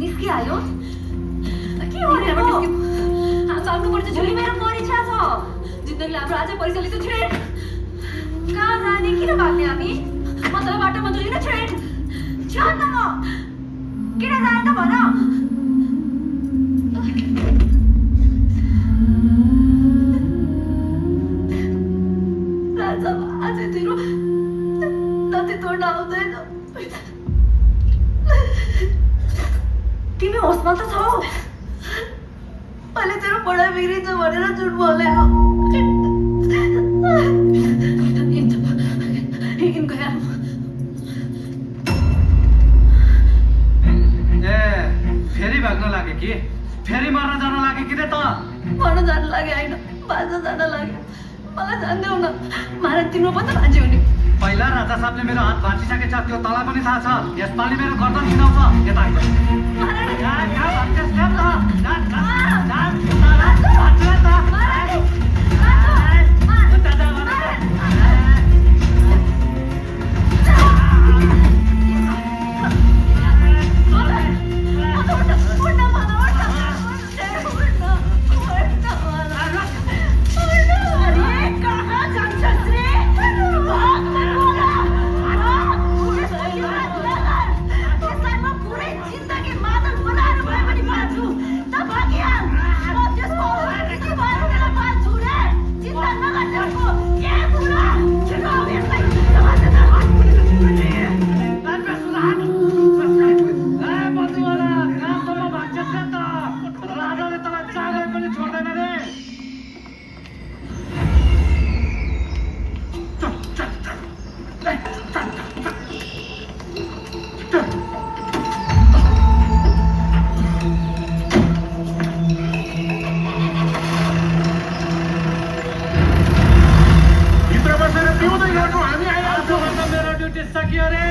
निस्किहाल्यो के हो रे हात चाल्नुपर्छ छोरी मेरो परीक्षा छ जिन्दगीले हाम्रो आजै परीक्षा लिन्छ छोरी कहाँ जाने किन भाग्ने हामी म तँलाई बाटोमा जोडिन छोरी छ्यान न म किन जाने त भन राजा अझै तेरो नदी तोड्न आउँदैन तिमी होसमा त छौ मैले तेरो पढाइ बिग्रिन्छ भनेर झुट बोलेको फेरि भाग्न लाग्यो कि फेरि मर्न जान लाग्यो कि त मर्न जान लाग्यो होइन बाँच्न जान लाग्यो मलाई जान्दैौ न महाराज तिम्रो पनि त भान्जी हो नि पहिला राजा साहबले मेरो हात भाँचिसकेछ त्यो तँलाई पनि थाहा छ यसपालि मेरो गर्दन छिनाउँछ यता मेरो ड्युटी सकियो रे